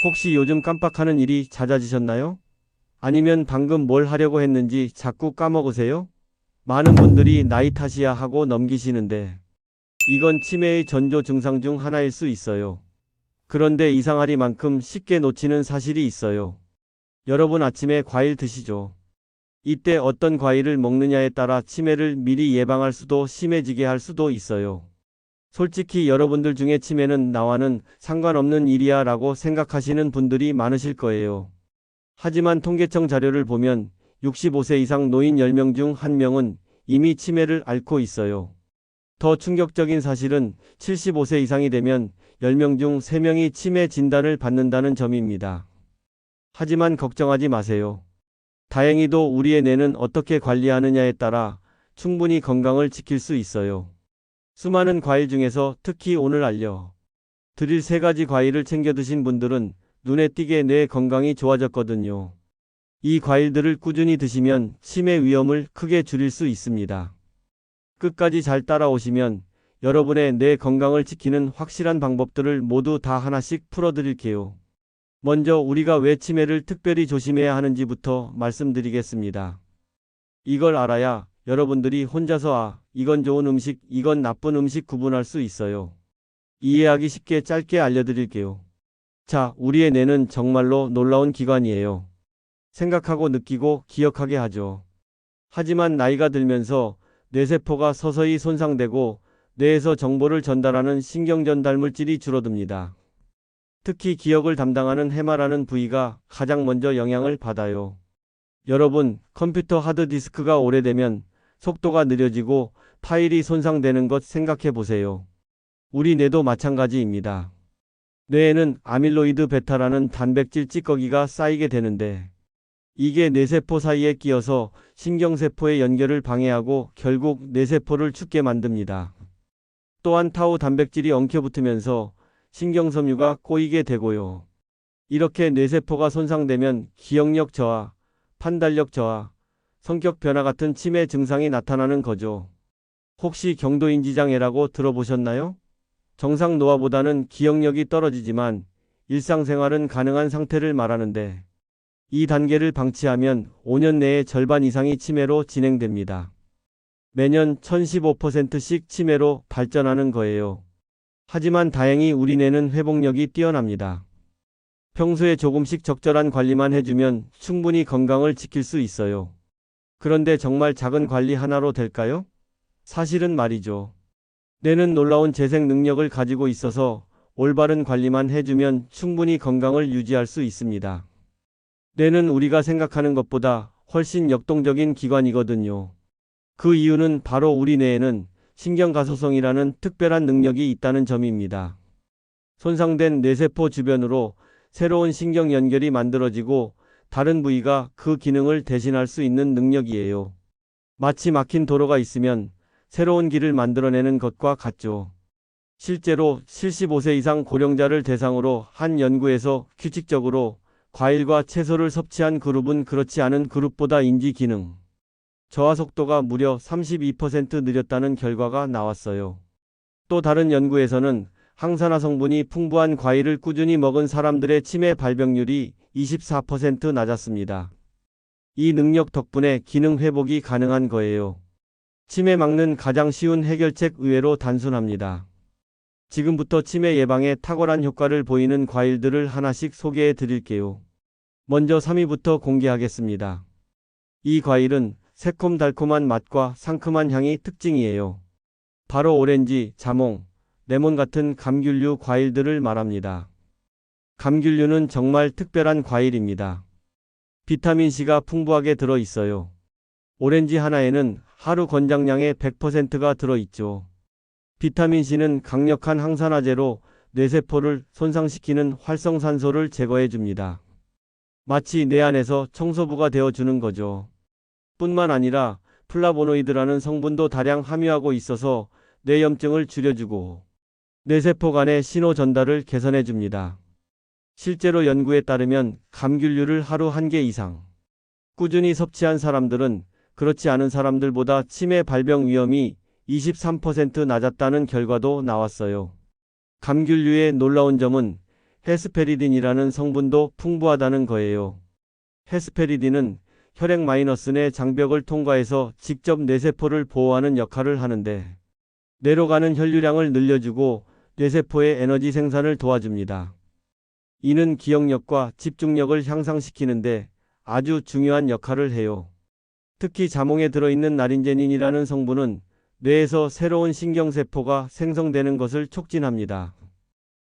혹시 요즘 깜빡하는 일이 잦아지셨나요? 아니면 방금 뭘 하려고 했는지 자꾸 까먹으세요? 많은 분들이 나이 탓이야 하고 넘기시는데 이건 치매의 전조 증상 중 하나일 수 있어요. 그런데 이상하리만큼 쉽게 놓치는 사실이 있어요. 여러분 아침에 과일 드시죠? 이때 어떤 과일을 먹느냐에 따라 치매를 미리 예방할 수도 심해지게 할 수도 있어요. 솔직히 여러분들 중에 치매는 나와는 상관없는 일이야 라고 생각하시는 분들이 많으실 거예요. 하지만 통계청 자료를 보면 65세 이상 노인 10명 중 1명은 이미 치매를 앓고 있어요. 더 충격적인 사실은 75세 이상이 되면 10명 중 3명이 치매 진단을 받는다는 점입니다. 하지만 걱정하지 마세요. 다행히도 우리의 뇌는 어떻게 관리하느냐에 따라 충분히 건강을 지킬 수 있어요. 수많은 과일 중에서 특히 오늘 드릴 3가지 과일을 챙겨 드신 분들은 눈에 띄게 뇌 건강이 좋아졌거든요. 이 과일들을 꾸준히 드시면 치매 위험을 크게 줄일 수 있습니다. 끝까지 잘 따라오시면 여러분의 뇌 건강을 지키는 확실한 방법들을 모두 다 하나씩 풀어드릴게요. 먼저 우리가 왜 치매를 특별히 조심해야 하는지부터 말씀드리겠습니다. 이걸 알아야 여러분들이 혼자서 이건 좋은 음식, 이건 나쁜 음식 구분할 수 있어요. 이해하기 쉽게 짧게 알려드릴게요. 자, 우리의 뇌는 정말로 놀라운 기관이에요. 생각하고 느끼고 기억하게 하죠. 하지만 나이가 들면서 뇌세포가 서서히 손상되고 뇌에서 정보를 전달하는 신경전달 물질이 줄어듭니다. 특히 기억을 담당하는 해마라는 부위가 가장 먼저 영향을 받아요. 여러분, 컴퓨터 하드디스크가 오래되면 속도가 느려지고 파일이 손상되는 것 생각해 보세요. 우리 뇌도 마찬가지입니다. 뇌에는 아밀로이드 베타라는 단백질 찌꺼기가 쌓이게 되는데 이게 뇌세포 사이에 끼어서 신경세포의 연결을 방해하고 결국 뇌세포를 죽게 만듭니다. 또한 타우 단백질이 엉켜붙으면서 신경섬유가 꼬이게 되고요. 이렇게 뇌세포가 손상되면 기억력 저하, 판단력 저하, 성격 변화 같은 치매 증상이 나타나는 거죠. 혹시 경도인지장애라고 들어보셨나요? 정상 노화보다는 기억력이 떨어지지만 일상생활은 가능한 상태를 말하는데 이 단계를 방치하면 5년 내에 절반 이상이 치매로 진행됩니다. 매년 1015%씩 치매로 발전하는 거예요. 하지만 다행히 우리 뇌는 회복력이 뛰어납니다. 평소에 조금씩 적절한 관리만 해주면 충분히 건강을 지킬 수 있어요. 그런데 정말 작은 관리 하나로 될까요? 사실은 말이죠. 뇌는 놀라운 재생 능력을 가지고 있어서 올바른 관리만 해주면 충분히 건강을 유지할 수 있습니다. 뇌는 우리가 생각하는 것보다 훨씬 역동적인 기관이거든요. 그 이유는 바로 우리 뇌에는 신경가소성이라는 특별한 능력이 있다는 점입니다. 손상된 뇌세포 주변으로 새로운 신경 연결이 만들어지고 다른 부위가 그 기능을 대신할 수 있는 능력이에요. 마치 막힌 도로가 있으면 새로운 길을 만들어내는 것과 같죠. 실제로 75세 이상 고령자를 대상으로 한 연구에서 규칙적으로 과일과 채소를 섭취한 그룹은 그렇지 않은 그룹보다 인지 기능, 저하 속도가 무려 32% 느렸다는 결과가 나왔어요. 또 다른 연구에서는 항산화 성분이 풍부한 과일을 꾸준히 먹은 사람들의 치매 발병률이 24% 낮았습니다. 이 능력 덕분에 기능 회복이 가능한 거예요. 치매 막는 가장 쉬운 해결책 의외로 단순합니다. 지금부터 치매 예방에 탁월한 효과를 보이는 과일들을 하나씩 소개해 드릴게요. 먼저 3위부터 공개하겠습니다. 이 과일은 새콤달콤한 맛과 상큼한 향이 특징이에요. 바로 오렌지, 자몽, 레몬 같은 감귤류 과일들을 말합니다. 감귤류는 정말 특별한 과일입니다. 비타민C가 풍부하게 들어 있어요. 오렌지 하나에는 하루 권장량의 100%가 들어있죠. 비타민C는 강력한 항산화제로 뇌세포를 손상시키는 활성산소를 제거해줍니다. 마치 뇌 안에서 청소부가 되어주는 거죠. 뿐만 아니라 플라보노이드라는 성분도 다량 함유하고 있어서 뇌염증을 줄여주고 뇌세포 간의 신호 전달을 개선해줍니다. 실제로 연구에 따르면 감귤류를 하루 1개 이상 꾸준히 섭취한 사람들은 그렇지 않은 사람들보다 치매 발병 위험이 23% 낮았다는 결과도 나왔어요. 감귤류의 놀라운 점은 헤스페리딘이라는 성분도 풍부하다는 거예요. 헤스페리딘은 혈액 마이너스 내 장벽을 통과해서 직접 뇌세포를 보호하는 역할을 하는데 뇌로 가는 혈류량을 늘려주고 뇌세포의 에너지 생산을 도와줍니다. 이는 기억력과 집중력을 향상시키는데 아주 중요한 역할을 해요. 특히 자몽에 들어있는 나린제닌이라는 성분은 뇌에서 새로운 신경세포가 생성되는 것을 촉진합니다.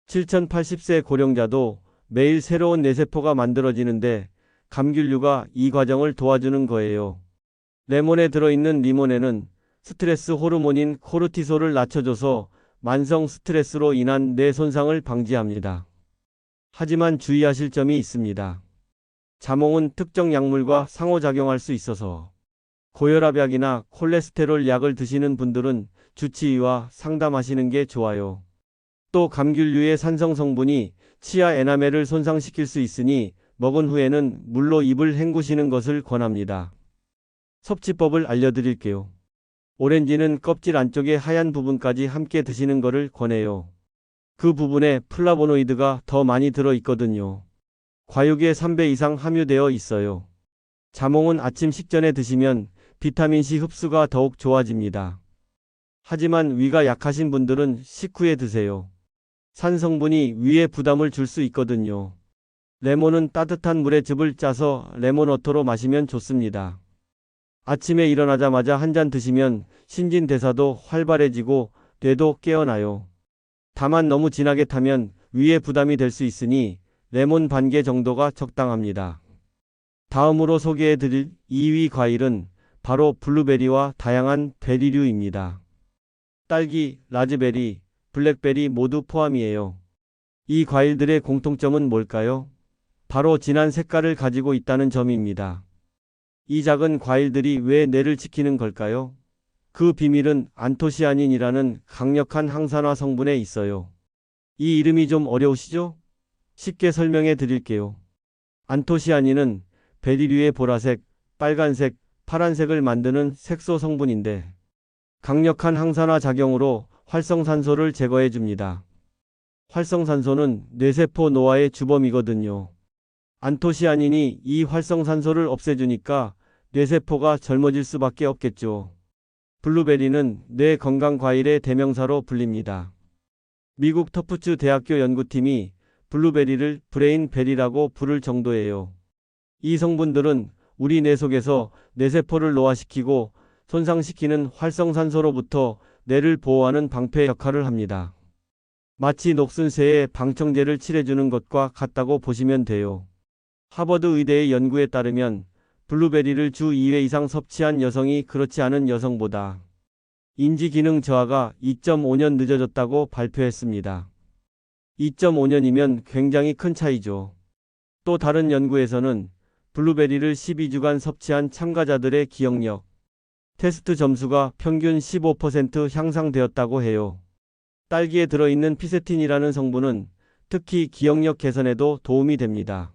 7080세 고령자도 매일 새로운 뇌세포가 만들어지는데 감귤류가 이 과정을 도와주는 거예요. 레몬에 들어있는 리모네는 스트레스 호르몬인 코르티솔을 낮춰줘서 만성 스트레스로 인한 뇌 손상을 방지합니다. 하지만 주의하실 점이 있습니다. 자몽은 특정 약물과 상호작용할 수 있어서 고혈압약이나 콜레스테롤 약을 드시는 분들은 주치의와 상담하시는 게 좋아요. 또 감귤류의 산성 성분이 치아 에나멜을 손상시킬 수 있으니 먹은 후에는 물로 입을 헹구시는 것을 권합니다. 섭취법을 알려드릴게요. 오렌지는 껍질 안쪽의 하얀 부분까지 함께 드시는 것을 권해요. 그 부분에 플라보노이드가 더 많이 들어 있거든요. 과육의 3배 이상 함유되어 있어요. 자몽은 아침 식전에 드시면 비타민C 흡수가 더욱 좋아집니다. 하지만 위가 약하신 분들은 식후에 드세요. 산 성분이 위에 부담을 줄 수 있거든요. 레몬은 따뜻한 물에 즙을 짜서 레몬워터로 마시면 좋습니다. 아침에 일어나자마자 한 잔 드시면 신진대사도 활발해지고 뇌도 깨어나요. 다만 너무 진하게 타면 위에 부담이 될 수 있으니 레몬 반 개 정도가 적당합니다. 다음으로 소개해드릴 2위 과일은 바로 블루베리와 다양한 베리류입니다. 딸기, 라즈베리, 블랙베리 모두 포함이에요. 이 과일들의 공통점은 뭘까요? 바로 진한 색깔을 가지고 있다는 점입니다. 이 작은 과일들이 왜 뇌를 지키는 걸까요? 그 비밀은 안토시아닌이라는 강력한 항산화 성분에 있어요. 이 이름이 좀 어려우시죠? 쉽게 설명해 드릴게요. 안토시아닌은 베리류의 보라색, 빨간색, 파란색을 만드는 색소 성분인데 강력한 항산화 작용으로 활성산소를 제거해 줍니다. 활성산소는 뇌세포 노화의 주범이거든요. 안토시아닌이 이 활성산소를 없애주니까 뇌세포가 젊어질 수밖에 없겠죠. 블루베리는 뇌 건강 과일의 대명사로 불립니다. 미국 터프츠 대학교 연구팀이 블루베리를 브레인베리라고 부를 정도예요. 이 성분들은 우리 뇌 속에서 뇌세포를 노화시키고 손상시키는 활성산소로부터 뇌를 보호하는 방패 역할을 합니다. 마치 녹슨 새에 방청제를 칠해주는 것과 같다고 보시면 돼요. 하버드 의대의 연구에 따르면 블루베리를 주 2회 이상 섭취한 여성이 그렇지 않은 여성보다 인지 기능 저하가 2.5년 늦어졌다고 발표했습니다. 2.5년이면 굉장히 큰 차이죠. 또 다른 연구에서는 블루베리를 12주간 섭취한 참가자들의 기억력, 테스트 점수가 평균 15% 향상되었다고 해요. 딸기에 들어있는 피세틴이라는 성분은 특히 기억력 개선에도 도움이 됩니다.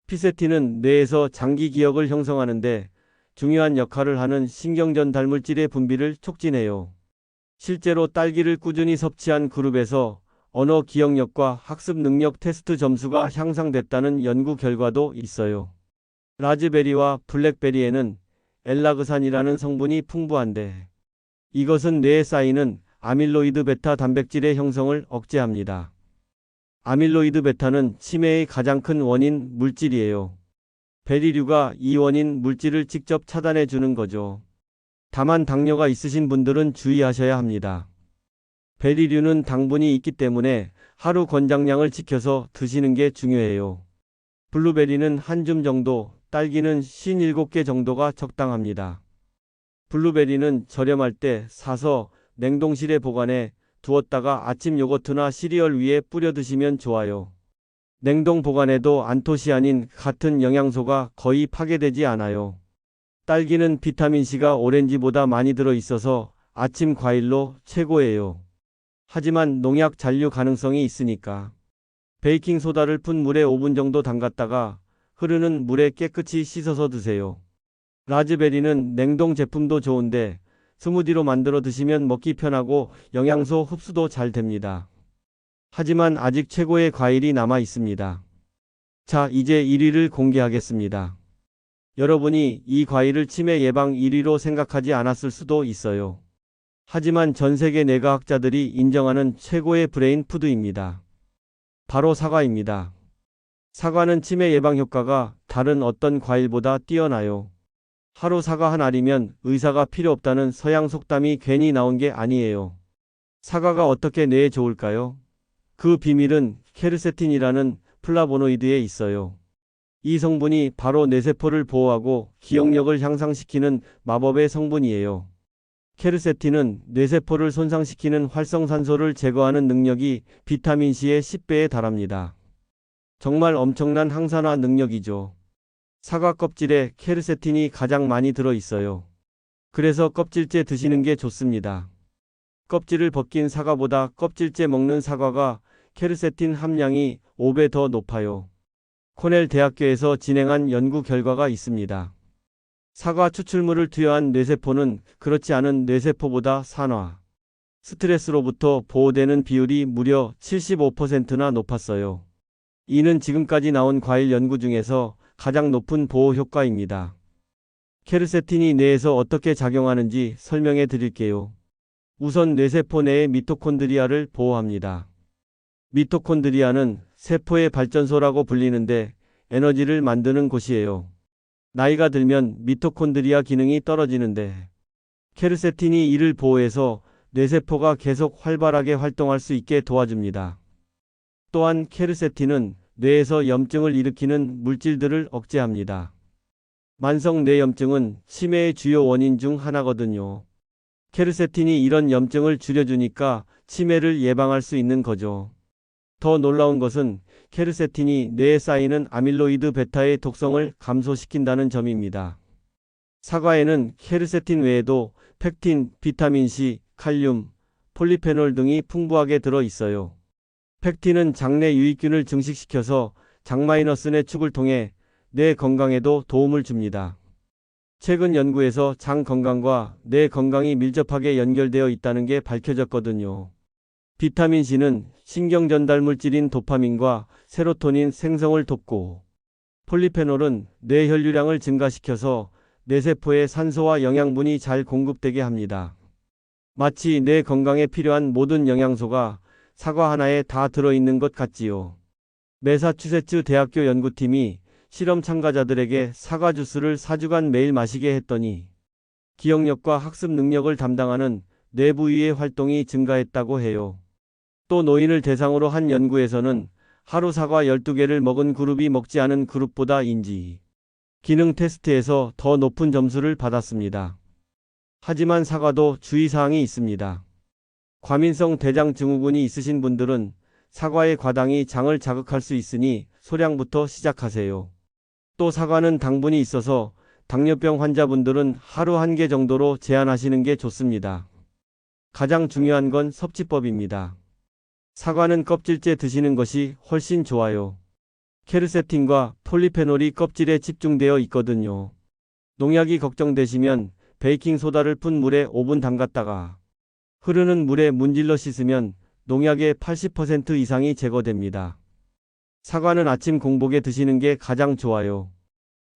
피세틴은 뇌에서 장기 기억을 형성하는데 중요한 역할을 하는 신경전 달물질의 분비를 촉진해요. 실제로 딸기를 꾸준히 섭취한 그룹에서 언어 기억력과 학습 능력 테스트 점수가 향상됐다는 연구 결과도 있어요. 라즈베리와 블랙베리에는 엘라그산이라는 성분이 풍부한데 이것은 뇌에 쌓이는 아밀로이드 베타 단백질의 형성을 억제합니다. 아밀로이드 베타는 치매의 가장 큰 원인 물질이에요. 베리류가 이 원인 물질을 직접 차단해 주는 거죠. 다만 당뇨가 있으신 분들은 주의하셔야 합니다. 베리류는 당분이 있기 때문에 하루 권장량을 지켜서 드시는 게 중요해요. 블루베리는 한 줌 정도, 딸기는 57개 정도가 적당합니다. 블루베리는 저렴할 때 사서 냉동실에 보관해 두었다가 아침 요거트나 시리얼 위에 뿌려 드시면 좋아요. 냉동 보관해도 안토시아닌 같은 영양소가 거의 파괴되지 않아요. 딸기는 비타민C가 오렌지보다 많이 들어 있어서 아침 과일로 최고예요. 하지만 농약 잔류 가능성이 있으니까 베이킹소다를 푼 물에 5분 정도 담갔다가 흐르는 물에 깨끗이 씻어서 드세요. 라즈베리는 냉동 제품도 좋은데 스무디로 만들어 드시면 먹기 편하고 영양소 흡수도 잘 됩니다. 하지만 아직 최고의 과일이 남아 있습니다. 자, 이제 1위를 공개하겠습니다. 여러분이 이 과일을 치매 예방 1위로 생각하지 않았을 수도 있어요. 하지만 전 세계 뇌과학자들이 인정하는 최고의 브레인 푸드입니다. 바로 사과입니다. 사과는 치매 예방 효과가 다른 어떤 과일보다 뛰어나요. 하루 사과 한 알이면 의사가 필요 없다는 서양 속담이 괜히 나온 게 아니에요. 사과가 어떻게 뇌에 좋을까요? 그 비밀은 케르세틴이라는 플라보노이드에 있어요. 이 성분이 바로 뇌세포를 보호하고 기억력을 향상시키는 마법의 성분이에요. 케르세틴은 뇌세포를 손상시키는 활성산소를 제거하는 능력이 비타민C의 10배에 달합니다. 정말 엄청난 항산화 능력이죠. 사과 껍질에 케르세틴이 가장 많이 들어 있어요. 그래서 껍질째 드시는 게 좋습니다. 껍질을 벗긴 사과보다 껍질째 먹는 사과가 케르세틴 함량이 5배 더 높아요. 코넬 대학교에서 진행한 연구 결과가 있습니다. 사과 추출물을 투여한 뇌세포는 그렇지 않은 뇌세포보다 산화, 스트레스로부터 보호되는 비율이 무려 75%나 높았어요. 이는 지금까지 나온 과일 연구 중에서 가장 높은 보호 효과입니다. 케르세틴이 뇌에서 어떻게 작용하는지 설명해 드릴게요. 우선 뇌세포 내의 미토콘드리아를 보호합니다. 미토콘드리아는 세포의 발전소라고 불리는데 에너지를 만드는 곳이에요. 나이가 들면 미토콘드리아 기능이 떨어지는데 케르세틴이 이를 보호해서 뇌세포가 계속 활발하게 활동할 수 있게 도와줍니다. 또한 케르세틴은 뇌에서 염증을 일으키는 물질들을 억제합니다. 만성 뇌염증은 치매의 주요 원인 중 하나거든요. 케르세틴이 이런 염증을 줄여주니까 치매를 예방할 수 있는 거죠. 더 놀라운 것은 케르세틴이 뇌에 쌓이는 아밀로이드 베타의 독성을 감소시킨다는 점입니다. 사과에는 케르세틴 외에도 펙틴, 비타민C, 칼륨, 폴리페놀 등이 풍부하게 들어 있어요. 펙틴은 장내 유익균을 증식시켜서 장마이너스 축을 통해 뇌 건강에도 도움을 줍니다. 최근 연구에서 장 건강과 뇌 건강이 밀접하게 연결되어 있다는 게 밝혀졌거든요. 비타민C는 신경 전달 물질인 도파민과 세로토닌 생성을 돕고, 폴리페놀은 뇌 혈류량을 증가시켜서 뇌세포에 산소와 영양분이 잘 공급되게 합니다. 마치 뇌 건강에 필요한 모든 영양소가 사과 하나에 다 들어있는 것 같지요. 매사추세츠 대학교 연구팀이 실험 참가자들에게 사과 주스를 4주간 매일 마시게 했더니 기억력과 학습 능력을 담당하는 뇌 부위의 활동이 증가했다고 해요. 또 노인을 대상으로 한 연구에서는 하루 사과 12개를 먹은 그룹이 먹지 않은 그룹보다 인지 기능 테스트에서 더 높은 점수를 받았습니다. 하지만 사과도 주의사항이 있습니다. 과민성 대장 증후군이 있으신 분들은 사과의 과당이 장을 자극할 수 있으니 소량부터 시작하세요. 또 사과는 당분이 있어서 당뇨병 환자분들은 하루 1개 정도로 제한하시는 게 좋습니다. 가장 중요한 건 섭취법입니다. 사과는 껍질째 드시는 것이 훨씬 좋아요. 케르세틴과 폴리페놀이 껍질에 집중되어 있거든요. 농약이 걱정되시면 베이킹소다를 푼 물에 5분 담갔다가 흐르는 물에 문질러 씻으면 농약의 80% 이상이 제거됩니다. 사과는 아침 공복에 드시는 게 가장 좋아요.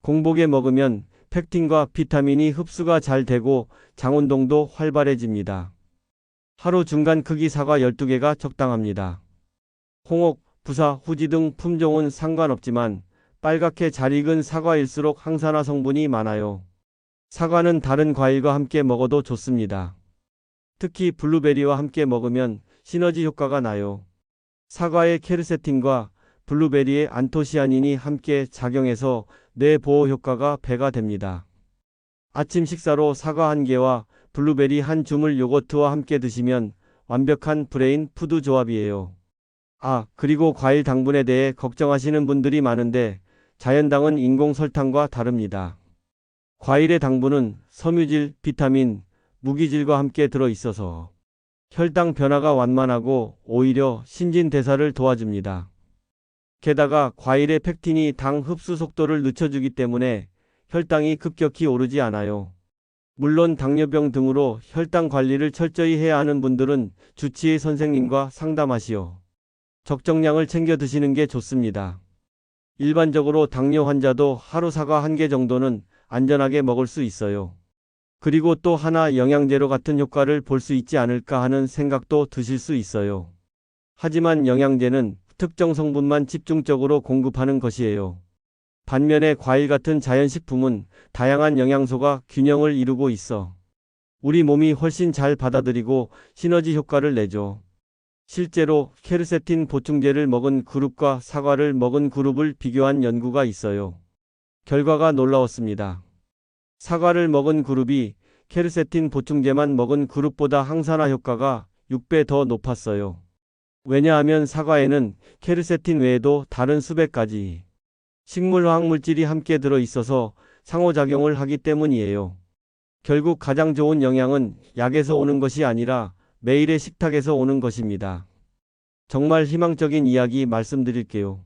공복에 먹으면 펙틴과 비타민이 흡수가 잘 되고 장운동도 활발해집니다. 하루 중간 크기 사과 12개가 적당합니다. 홍옥, 부사, 후지 등 품종은 상관없지만 빨갛게 잘 익은 사과일수록 항산화 성분이 많아요. 사과는 다른 과일과 함께 먹어도 좋습니다. 특히 블루베리와 함께 먹으면 시너지 효과가 나요. 사과의 케르세틴과 블루베리의 안토시아닌이 함께 작용해서 뇌 보호 효과가 배가 됩니다. 아침 식사로 사과 1개와 블루베리 1줌을 요거트와 함께 드시면 완벽한 브레인 푸드 조합이에요. 그리고 과일 당분에 대해 걱정하시는 분들이 많은데 자연당은 인공 설탕과 다릅니다. 과일의 당분은 섬유질, 비타민, 무기질과 함께 들어 있어서 혈당 변화가 완만하고 오히려 신진대사를 도와줍니다. 게다가 과일의 펙틴이 당 흡수 속도를 늦춰주기 때문에 혈당이 급격히 오르지 않아요. 물론 당뇨병 등으로 혈당 관리를 철저히 해야 하는 분들은 주치의 선생님과 상담하시오. 적정량을 챙겨 드시는 게 좋습니다. 일반적으로 당뇨 환자도 하루 사과 1개 정도는 안전하게 먹을 수 있어요. 그리고 또 하나 영양제로 같은 효과를 볼 수 있지 않을까 하는 생각도 드실 수 있어요. 하지만 영양제는 특정 성분만 집중적으로 공급하는 것이에요. 반면에 과일 같은 자연식품은 다양한 영양소가 균형을 이루고 있어 우리 몸이 훨씬 잘 받아들이고 시너지 효과를 내죠. 실제로 케르세틴 보충제를 먹은 그룹과 사과를 먹은 그룹을 비교한 연구가 있어요. 결과가 놀라웠습니다. 사과를 먹은 그룹이 케르세틴 보충제만 먹은 그룹보다 항산화 효과가 6배 더 높았어요. 왜냐하면 사과에는 케르세틴 외에도 다른 수백 가지 식물화학 물질이 함께 들어 있어서 상호작용을 하기 때문이에요. 결국 가장 좋은 영양은 약에서 오는 것이 아니라 매일의 식탁에서 오는 것입니다. 정말 희망적인 이야기 말씀드릴게요.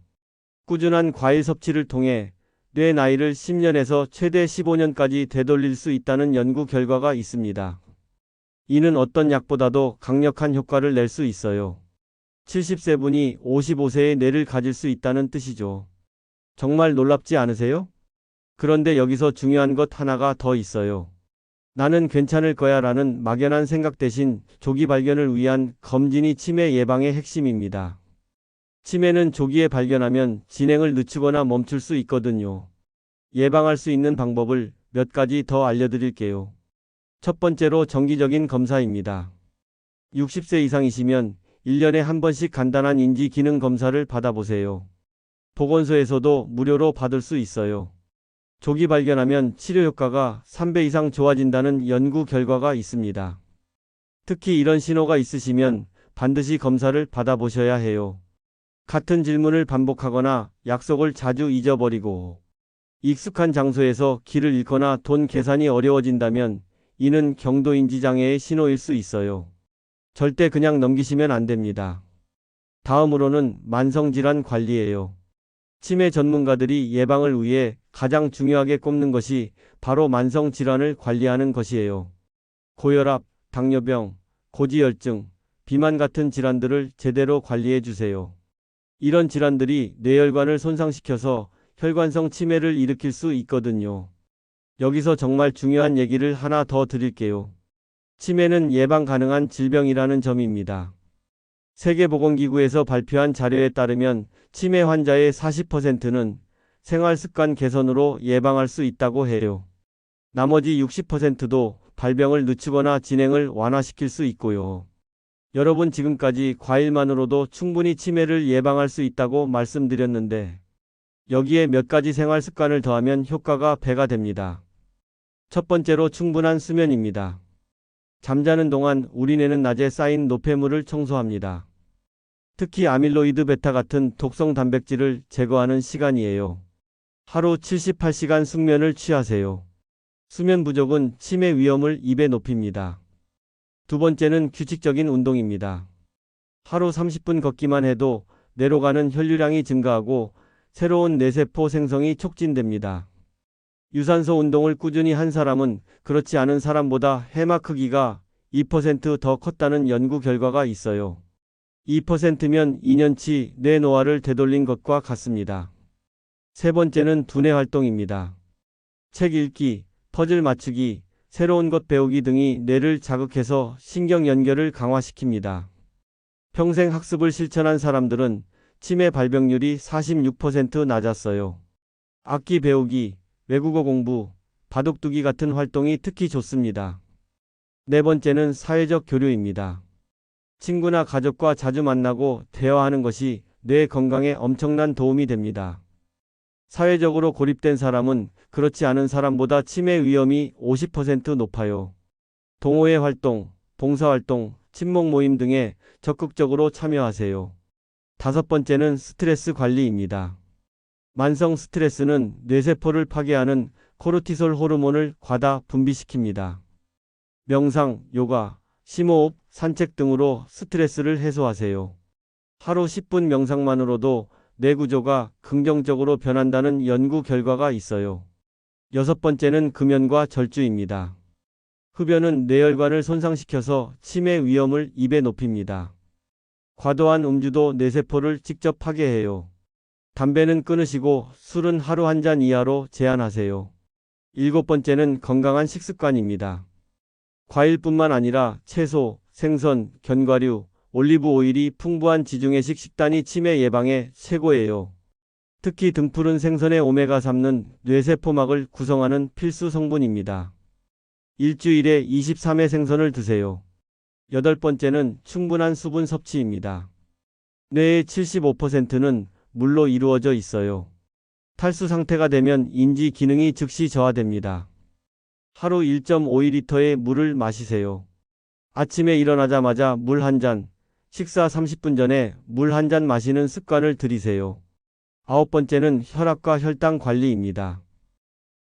꾸준한 과일 섭취를 통해 뇌 나이를 10년에서 최대 15년까지 되돌릴 수 있다는 연구 결과가 있습니다. 이는 어떤 약보다도 강력한 효과를 낼 수 있어요. 70세 분이 55세의 뇌를 가질 수 있다는 뜻이죠. 정말 놀랍지 않으세요? 그런데 여기서 중요한 것 하나가 더 있어요. 나는 괜찮을 거야 라는 막연한 생각 대신 조기 발견을 위한 검진이 치매 예방의 핵심입니다. 치매는 조기에 발견하면 진행을 늦추거나 멈출 수 있거든요. 예방할 수 있는 방법을 몇 가지 더 알려드릴게요. 첫 번째로 정기적인 검사입니다. 60세 이상이시면 1년에 한 번씩 간단한 인지 기능 검사를 받아보세요. 보건소에서도 무료로 받을 수 있어요. 조기 발견하면 치료 효과가 3배 이상 좋아진다는 연구 결과가 있습니다. 특히 이런 신호가 있으시면 반드시 검사를 받아보셔야 해요. 같은 질문을 반복하거나 약속을 자주 잊어버리고 익숙한 장소에서 길을 잃거나 돈 계산이 어려워진다면 이는 경도인지 장애의 신호일 수 있어요. 절대 그냥 넘기시면 안 됩니다. 다음으로는 만성질환 관리예요. 치매 전문가들이 예방을 위해 가장 중요하게 꼽는 것이 바로 만성질환을 관리하는 것이에요. 고혈압, 당뇨병, 고지혈증, 비만 같은 질환들을 제대로 관리해 주세요. 이런 질환들이 뇌혈관을 손상시켜서 혈관성 치매를 일으킬 수 있거든요. 여기서 정말 중요한 얘기를 하나 더 드릴게요. 치매는 예방 가능한 질병이라는 점입니다. 세계보건기구에서 발표한 자료에 따르면 치매 환자의 40%는 생활습관 개선으로 예방할 수 있다고 해요. 나머지 60%도 발병을 늦추거나 진행을 완화시킬 수 있고요. 여러분 지금까지 과일만으로도 충분히 치매를 예방할 수 있다고 말씀드렸는데 여기에 몇 가지 생활습관을 더하면 효과가 배가 됩니다. 첫 번째로 충분한 수면입니다. 잠자는 동안 우리 뇌는 낮에 쌓인 노폐물을 청소합니다. 특히 아밀로이드 베타 같은 독성 단백질을 제거하는 시간이에요. 하루 78시간 숙면을 취하세요. 수면 부족은 치매 위험을 2배 높입니다. 두 번째는 규칙적인 운동입니다. 하루 30분 걷기만 해도 뇌로 가는 혈류량이 증가하고 새로운 뇌세포 생성이 촉진됩니다. 유산소 운동을 꾸준히 한 사람은 그렇지 않은 사람보다 해마 크기가 2% 더 컸다는 연구 결과가 있어요. 2%면 2년치 뇌 노화를 되돌린 것과 같습니다. 세 번째는 두뇌 활동입니다. 책 읽기, 퍼즐 맞추기, 새로운 것 배우기 등이 뇌를 자극해서 신경 연결을 강화시킵니다. 평생 학습을 실천한 사람들은 치매 발병률이 46% 낮았어요. 악기 배우기, 외국어 공부, 바둑두기 같은 활동이 특히 좋습니다. 네 번째는 사회적 교류입니다. 친구나 가족과 자주 만나고 대화하는 것이 뇌 건강에 엄청난 도움이 됩니다. 사회적으로 고립된 사람은 그렇지 않은 사람보다 치매 위험이 50% 높아요. 동호회 활동, 봉사활동, 친목 모임 등에 적극적으로 참여하세요. 다섯 번째는 스트레스 관리입니다. 만성 스트레스는 뇌세포를 파괴하는 코르티솔 호르몬을 과다 분비시킵니다. 명상, 요가, 심호흡, 산책 등으로 스트레스를 해소하세요. 하루 10분 명상만으로도 뇌 구조가 긍정적으로 변한다는 연구 결과가 있어요. 여섯 번째는 금연과 절주입니다. 흡연은 뇌혈관을 손상시켜서 치매 위험을 2배 높입니다. 과도한 음주도 뇌세포를 직접 파괴해요. 담배는 끊으시고 술은 하루 한 잔 이하로 제한하세요. 일곱 번째는 건강한 식습관입니다. 과일뿐만 아니라 채소, 생선, 견과류, 올리브 오일이 풍부한 지중해식 식단이 치매 예방에 최고예요. 특히 등푸른 생선의 오메가3는 뇌세포막을 구성하는 필수 성분입니다. 일주일에 23회 생선을 드세요. 여덟 번째는 충분한 수분 섭취입니다. 뇌의 75%는 물로 이루어져 있어요. 탈수 상태가 되면 인지 기능이 즉시 저하됩니다. 하루 1.5리터의 물을 마시세요. 아침에 일어나자마자 물 한 잔, 식사 30분 전에 물 한 잔 마시는 습관을 들이세요. 아홉 번째는 혈압과 혈당 관리입니다.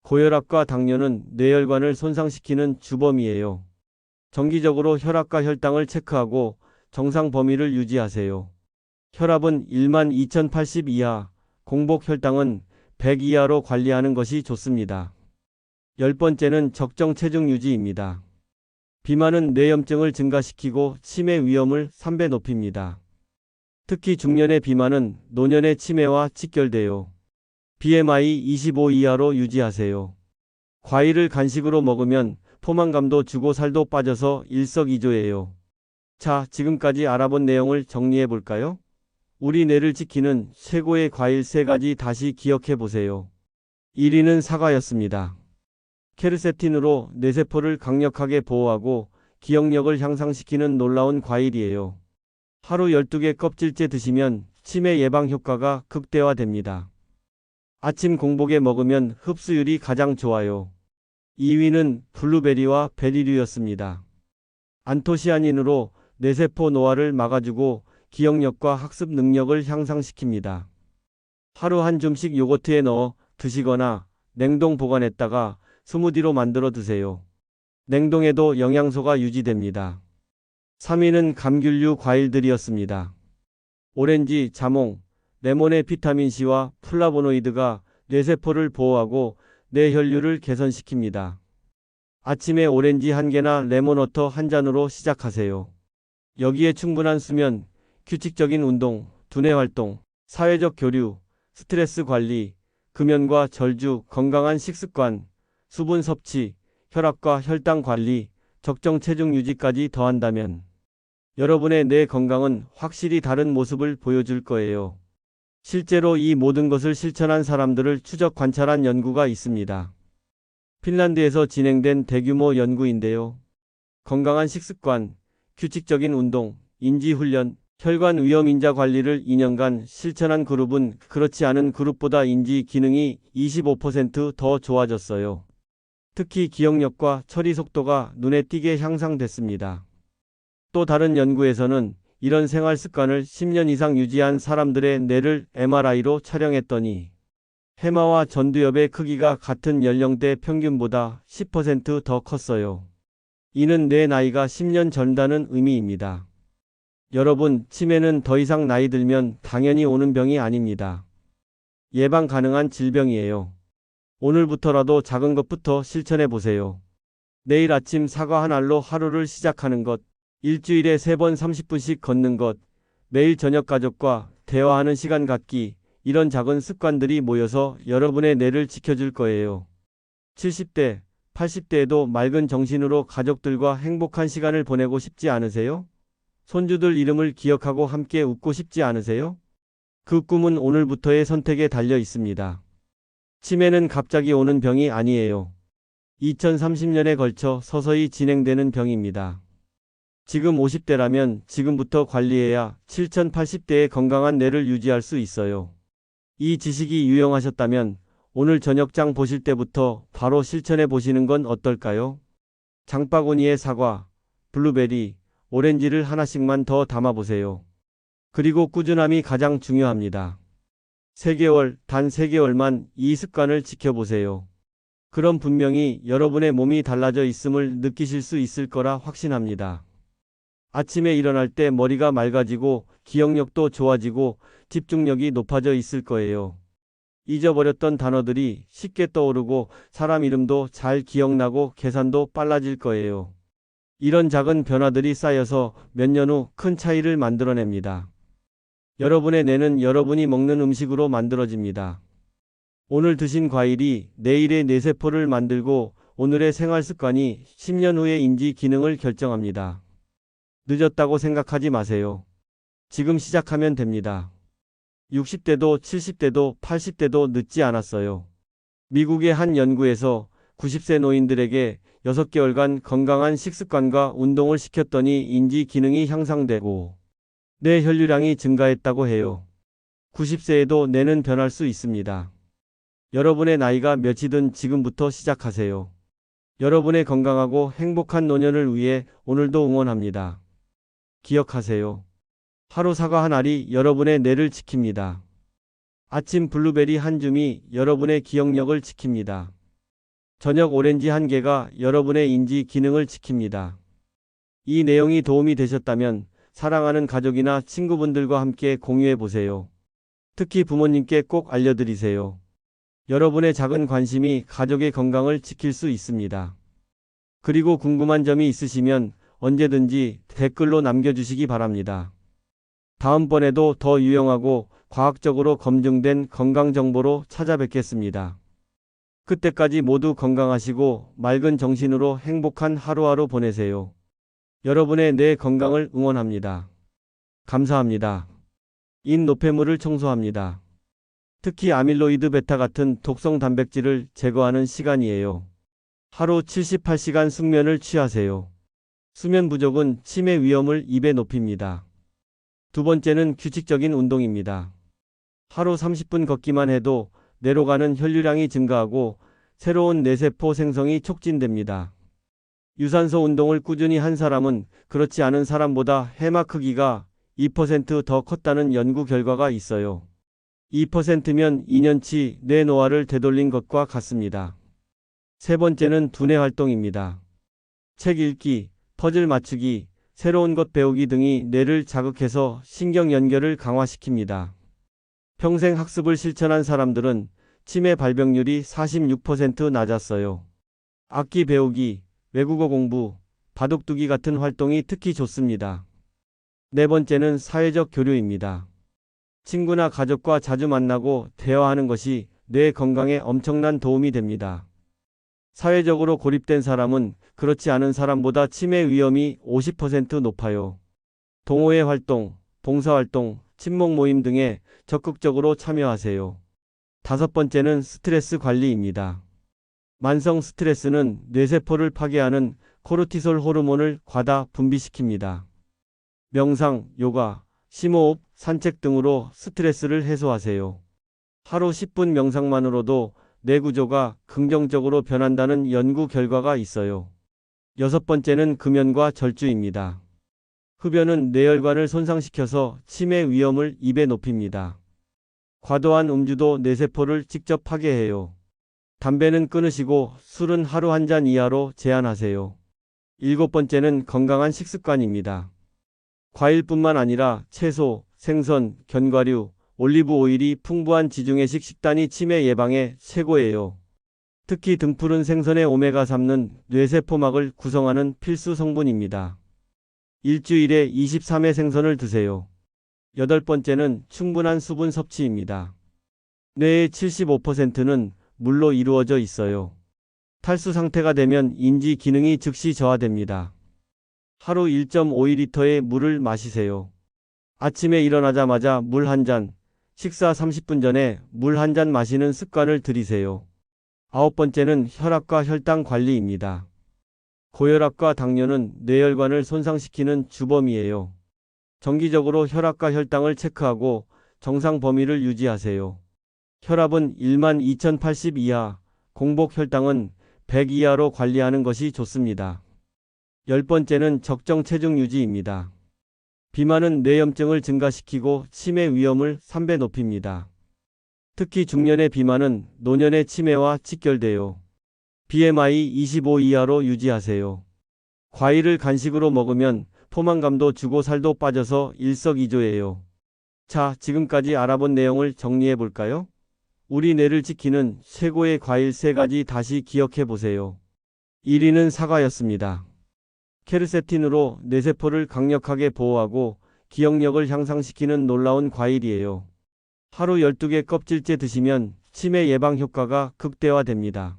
고혈압과 당뇨는 뇌혈관을 손상시키는 주범이에요. 정기적으로 혈압과 혈당을 체크하고 정상 범위를 유지하세요. 혈압은 12,080 이하, 공복 혈당은 100 이하로 관리하는 것이 좋습니다. 열 번째는 적정 체중 유지입니다. 비만은 뇌염증을 증가시키고 치매 위험을 3배 높입니다. 특히 중년의 비만은 노년의 치매와 직결돼요. BMI 25 이하로 유지하세요. 과일을 간식으로 먹으면 포만감도 주고 살도 빠져서 일석이조예요. 자, 지금까지 알아본 내용을 정리해 볼까요? 우리 뇌를 지키는 최고의 과일 3가지 다시 기억해 보세요. 1위는 사과였습니다. 케르세틴으로 뇌세포를 강력하게 보호하고 기억력을 향상시키는 놀라운 과일이에요. 하루 12개 껍질째 드시면 치매 예방 효과가 극대화됩니다. 아침 공복에 먹으면 흡수율이 가장 좋아요. 2위는 블루베리와 베리류였습니다. 안토시아닌으로 뇌세포 노화를 막아주고 기억력과 학습 능력을 향상시킵니다. 하루 한 줌씩 요거트에 넣어 드시거나 냉동 보관했다가 스무디로 만들어 드세요. 냉동에도 영양소가 유지됩니다. 3위는 감귤류 과일들이었습니다. 오렌지, 자몽, 레몬의 비타민C와 플라보노이드가 뇌세포를 보호하고 뇌혈류를 개선시킵니다. 아침에 오렌지 한 개나 레몬워터 한 잔으로 시작하세요. 여기에 충분한 수면, 규칙적인 운동, 두뇌 활동, 사회적 교류, 스트레스 관리, 금연과 절주, 건강한 식습관, 수분 섭취, 혈압과 혈당 관리, 적정 체중 유지까지 더한다면 여러분의 뇌 건강은 확실히 다른 모습을 보여줄 거예요. 실제로 이 모든 것을 실천한 사람들을 추적 관찰한 연구가 있습니다. 핀란드에서 진행된 대규모 연구인데요. 건강한 식습관, 규칙적인 운동, 인지훈련, 혈관 위험 인자 관리를 2년간 실천한 그룹은 그렇지 않은 그룹보다 인지 기능이 25% 더 좋아졌어요. 특히 기억력과 처리 속도가 눈에 띄게 향상됐습니다. 또 다른 연구에서는 이런 생활 습관을 10년 이상 유지한 사람들의 뇌를 MRI로 촬영했더니 해마와 전두엽의 크기가 같은 연령대 평균보다 10% 더 컸어요. 이는 뇌 나이가 10년 젊다는 의미입니다. 여러분, 치매는 더 이상 나이 들면 당연히 오는 병이 아닙니다. 예방 가능한 질병이에요. 오늘부터라도 작은 것부터 실천해 보세요. 내일 아침 사과 한 알로 하루를 시작하는 것, 일주일에 3번 30분씩 걷는 것, 매일 저녁 가족과 대화하는 시간 갖기, 이런 작은 습관들이 모여서 여러분의 뇌를 지켜줄 거예요. 70대, 80대에도 맑은 정신으로 가족들과 행복한 시간을 보내고 싶지 않으세요? 손주들 이름을 기억하고 함께 웃고 싶지 않으세요? 그 꿈은 오늘부터의 선택에 달려 있습니다. 치매는 갑자기 오는 병이 아니에요. 2030년에 걸쳐 서서히 진행되는 병입니다. 지금 50대라면 지금부터 관리해야 7080대의 건강한 뇌를 유지할 수 있어요. 이 지식이 유용하셨다면 오늘 저녁장 보실 때부터 바로 실천해 보시는 건 어떨까요? 장바구니에 사과, 블루베리, 오렌지를 하나씩만 더 담아보세요. 그리고 꾸준함이 가장 중요합니다. 3개월, 단 3개월만 이 습관을 지켜보세요. 그럼 분명히 여러분의 몸이 달라져 있음을 느끼실 수 있을 거라 확신합니다. 아침에 일어날 때 머리가 맑아지고 기억력도 좋아지고 집중력이 높아져 있을 거예요. 잊어버렸던 단어들이 쉽게 떠오르고 사람 이름도 잘 기억나고 계산도 빨라질 거예요. 이런 작은 변화들이 쌓여서 몇 년 후 큰 차이를 만들어냅니다. 여러분의 뇌는 여러분이 먹는 음식으로 만들어집니다. 오늘 드신 과일이 내일의 뇌세포를 만들고 오늘의 생활 습관이 10년 후의 인지 기능을 결정합니다. 늦었다고 생각하지 마세요. 지금 시작하면 됩니다. 60대도 70대도 80대도 늦지 않았어요. 미국의 한 연구에서 90세 노인들에게 6개월간 건강한 식습관과 운동을 시켰더니 인지 기능이 향상되고 뇌 혈류량이 증가했다고 해요. 90세에도 뇌는 변할 수 있습니다. 여러분의 나이가 몇이든 지금부터 시작하세요. 여러분의 건강하고 행복한 노년을 위해 오늘도 응원합니다. 기억하세요. 하루 사과 한 알이 여러분의 뇌를 지킵니다. 아침 블루베리 한 줌이 여러분의 기억력을 지킵니다. 저녁 오렌지 한 개가 여러분의 인지 기능을 지킵니다. 이 내용이 도움이 되셨다면 사랑하는 가족이나 친구분들과 함께 공유해 보세요. 특히 부모님께 꼭 알려드리세요. 여러분의 작은 관심이 가족의 건강을 지킬 수 있습니다. 그리고 궁금한 점이 있으시면 언제든지 댓글로 남겨주시기 바랍니다. 다음번에도 더 유용하고 과학적으로 검증된 건강 정보로 찾아뵙겠습니다. 그때까지 모두 건강하시고 맑은 정신으로 행복한 하루하루 보내세요. 여러분의 뇌 건강을 응원합니다. 감사합니다. 인 노폐물을 청소합니다. 특히 아밀로이드 베타 같은 독성 단백질을 제거하는 시간이에요. 하루 78시간 숙면을 취하세요. 수면 부족은 치매 위험을 2배 높입니다. 두 번째는 규칙적인 운동입니다. 하루 30분 걷기만 해도 뇌로 가는 혈류량이 증가하고 새로운 뇌세포 생성이 촉진됩니다. 유산소 운동을 꾸준히 한 사람은 그렇지 않은 사람보다 해마 크기가 2% 더 컸다는 연구 결과가 있어요. 2%면 2년치 뇌 노화를 되돌린 것과 같습니다. 세 번째는 두뇌 활동입니다. 책 읽기, 퍼즐 맞추기, 새로운 것 배우기 등이 뇌를 자극해서 신경 연결을 강화시킵니다. 평생 학습을 실천한 사람들은 치매 발병률이 46% 낮았어요. 악기 배우기, 외국어 공부, 바둑두기 같은 활동이 특히 좋습니다. 네 번째는 사회적 교류입니다. 친구나 가족과 자주 만나고 대화하는 것이 뇌 건강에 엄청난 도움이 됩니다. 사회적으로 고립된 사람은 그렇지 않은 사람보다 치매 위험이 50% 높아요. 동호회 활동, 봉사활동, 친목 모임 등에 적극적으로 참여하세요. 다섯 번째는 스트레스 관리입니다. 만성 스트레스는 뇌세포를 파괴하는 코르티솔 호르몬을 과다 분비시킵니다. 명상, 요가, 심호흡, 산책 등으로 스트레스를 해소하세요. 하루 10분 명상만으로도 뇌 구조가 긍정적으로 변한다는 연구 결과가 있어요. 여섯 번째는 금연과 절주입니다. 흡연은 뇌혈관을 손상시켜서 치매 위험을 2배 높입니다. 과도한 음주도 뇌세포를 직접 파괴해요. 담배는 끊으시고 술은 하루 한 잔 이하로 제한하세요. 일곱 번째는 건강한 식습관입니다. 과일뿐만 아니라 채소, 생선, 견과류, 올리브 오일이 풍부한 지중해식 식단이 치매 예방에 최고예요. 특히 등푸른 생선의 오메가3는 뇌세포막을 구성하는 필수 성분입니다. 일주일에 23회 생선을 드세요. 여덟 번째는 충분한 수분 섭취입니다. 뇌의 75%는 물로 이루어져 있어요. 탈수 상태가 되면 인지 기능이 즉시 저하됩니다. 하루 1.5리터의 물을 마시세요. 아침에 일어나자마자 물 한 잔, 식사 30분 전에 물 한 잔 마시는 습관을 들이세요. 아홉 번째는 혈압과 혈당 관리입니다. 고혈압과 당뇨는 뇌혈관을 손상시키는 주범이에요. 정기적으로 혈압과 혈당을 체크하고 정상 범위를 유지하세요. 혈압은 12,080 이하, 공복 혈당은 100 이하로 관리하는 것이 좋습니다. 열 번째는 적정 체중 유지입니다. 비만은 뇌염증을 증가시키고 치매 위험을 3배 높입니다. 특히 중년의 비만은 노년의 치매와 직결돼요. BMI 25 이하로 유지하세요. 과일을 간식으로 먹으면 포만감도 주고 살도 빠져서 일석이조예요. 자, 지금까지 알아본 내용을 정리해 볼까요? 우리 뇌를 지키는 최고의 과일 3가지 다시 기억해 보세요. 1위는 사과였습니다. 케르세틴으로 뇌세포를 강력하게 보호하고 기억력을 향상시키는 놀라운 과일이에요. 하루 12개 껍질째 드시면 치매 예방 효과가 극대화됩니다.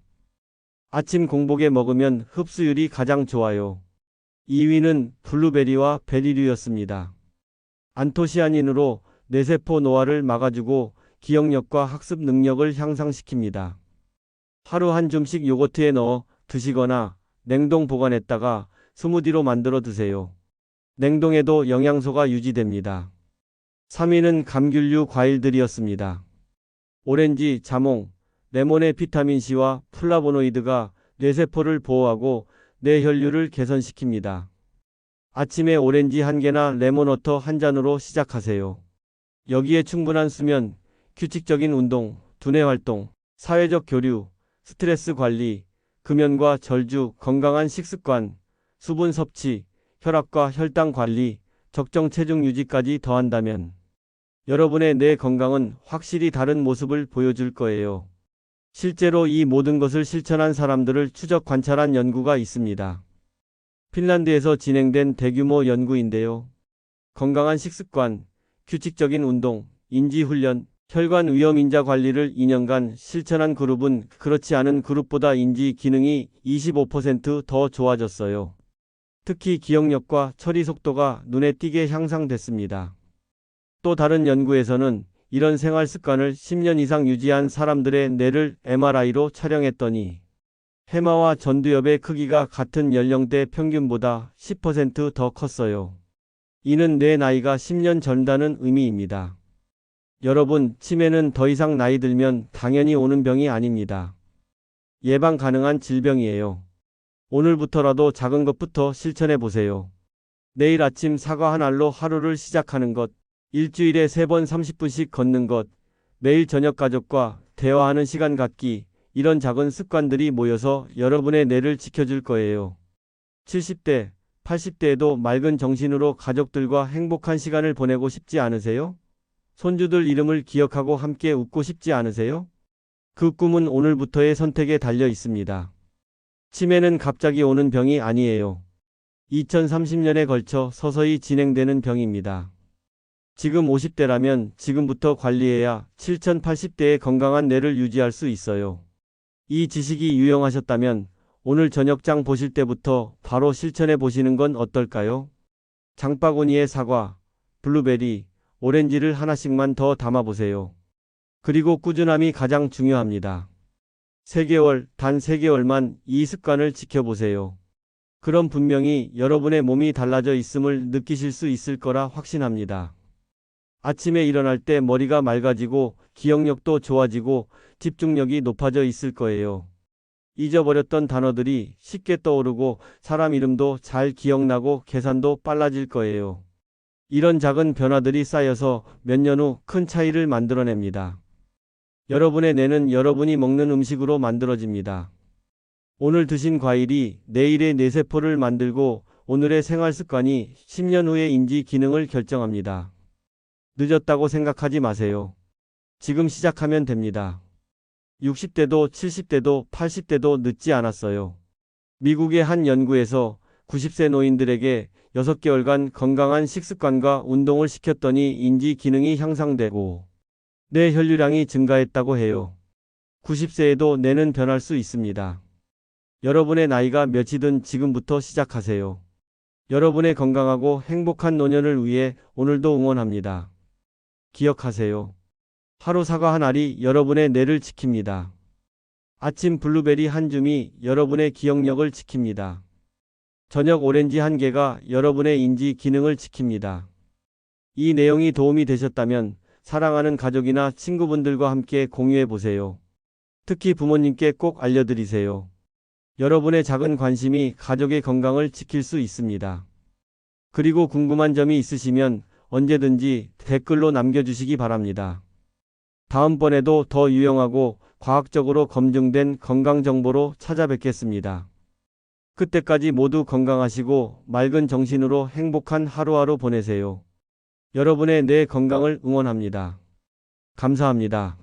아침 공복에 먹으면 흡수율이 가장 좋아요. 2위는 블루베리와 베리류였습니다. 안토시아닌으로 뇌세포 노화를 막아주고 기억력과 학습 능력을 향상시킵니다. 하루 한 줌씩 요거트에 넣어 드시거나 냉동 보관했다가 스무디로 만들어 드세요. 냉동에도 영양소가 유지됩니다. 3위는 감귤류 과일들이었습니다. 오렌지, 자몽, 레몬의 비타민C와 플라보노이드가 뇌세포를 보호하고 뇌혈류를 개선시킵니다. 아침에 오렌지 한 개나 레몬워터 한 잔으로 시작하세요. 여기에 충분한 수면, 규칙적인 운동, 두뇌 활동, 사회적 교류, 스트레스 관리, 금연과 절주, 건강한 식습관, 수분 섭취, 혈압과 혈당 관리, 적정 체중 유지까지 더한다면 여러분의 뇌 건강은 확실히 다른 모습을 보여줄 거예요. 실제로 이 모든 것을 실천한 사람들을 추적 관찰한 연구가 있습니다. 핀란드에서 진행된 대규모 연구인데요. 건강한 식습관, 규칙적인 운동, 인지훈련, 혈관 위험 인자 관리를 2년간 실천한 그룹은 그렇지 않은 그룹보다 인지 기능이 25% 더 좋아졌어요. 특히 기억력과 처리 속도가 눈에 띄게 향상됐습니다. 또 다른 연구에서는 이런 생활 습관을 10년 이상 유지한 사람들의 뇌를 MRI로 촬영했더니 해마와 전두엽의 크기가 같은 연령대 평균보다 10% 더 컸어요. 이는 뇌 나이가 10년 젊다는 의미입니다. 여러분, 치매는 더 이상 나이 들면 당연히 오는 병이 아닙니다. 예방 가능한 질병이에요. 오늘부터라도 작은 것부터 실천해 보세요. 내일 아침 사과 한 알로 하루를 시작하는 것, 일주일에 3번 30분씩 걷는 것, 매일 저녁 가족과 대화하는 시간 갖기, 이런 작은 습관들이 모여서 여러분의 뇌를 지켜줄 거예요. 70대, 80대에도 맑은 정신으로 가족들과 행복한 시간을 보내고 싶지 않으세요? 손주들 이름을 기억하고 함께 웃고 싶지 않으세요? 그 꿈은 오늘부터의 선택에 달려 있습니다. 치매는 갑자기 오는 병이 아니에요. 2030년에 걸쳐 서서히 진행되는 병입니다. 지금 50대라면 지금부터 관리해야 7080대의 건강한 뇌를 유지할 수 있어요. 이 지식이 유용하셨다면 오늘 저녁장 보실 때부터 바로 실천해 보시는 건 어떨까요? 장바구니에 사과, 블루베리, 오렌지를 하나씩만 더 담아보세요. 그리고 꾸준함이 가장 중요합니다. 3개월, 단 3개월만 이 습관을 지켜보세요. 그럼 분명히 여러분의 몸이 달라져 있음을 느끼실 수 있을 거라 확신합니다. 아침에 일어날 때 머리가 맑아지고 기억력도 좋아지고 집중력이 높아져 있을 거예요. 잊어버렸던 단어들이 쉽게 떠오르고 사람 이름도 잘 기억나고 계산도 빨라질 거예요. 이런 작은 변화들이 쌓여서 몇 년 후 큰 차이를 만들어냅니다. 여러분의 뇌는 여러분이 먹는 음식으로 만들어집니다. 오늘 드신 과일이 내일의 뇌세포를 만들고 오늘의 생활 습관이 10년 후의 인지 기능을 결정합니다. 늦었다고 생각하지 마세요. 지금 시작하면 됩니다. 60대도 70대도 80대도 늦지 않았어요. 미국의 한 연구에서 90세 노인들에게 6개월간 건강한 식습관과 운동을 시켰더니 인지 기능이 향상되고 뇌 혈류량이 증가했다고 해요. 90세에도 뇌는 변할 수 있습니다. 여러분의 나이가 몇이든 지금부터 시작하세요. 여러분의 건강하고 행복한 노년을 위해 오늘도 응원합니다. 기억하세요. 하루 사과 한 알이 여러분의 뇌를 지킵니다. 아침 블루베리 한 줌이 여러분의 기억력을 지킵니다. 저녁 오렌지 한 개가 여러분의 인지 기능을 지킵니다. 이 내용이 도움이 되셨다면 사랑하는 가족이나 친구분들과 함께 공유해 보세요. 특히 부모님께 꼭 알려드리세요. 여러분의 작은 관심이 가족의 건강을 지킬 수 있습니다. 그리고 궁금한 점이 있으시면 언제든지 댓글로 남겨주시기 바랍니다. 다음번에도 더 유용하고 과학적으로 검증된 건강 정보로 찾아뵙겠습니다. 그때까지 모두 건강하시고 맑은 정신으로 행복한 하루하루 보내세요. 여러분의 뇌 건강을 응원합니다. 감사합니다.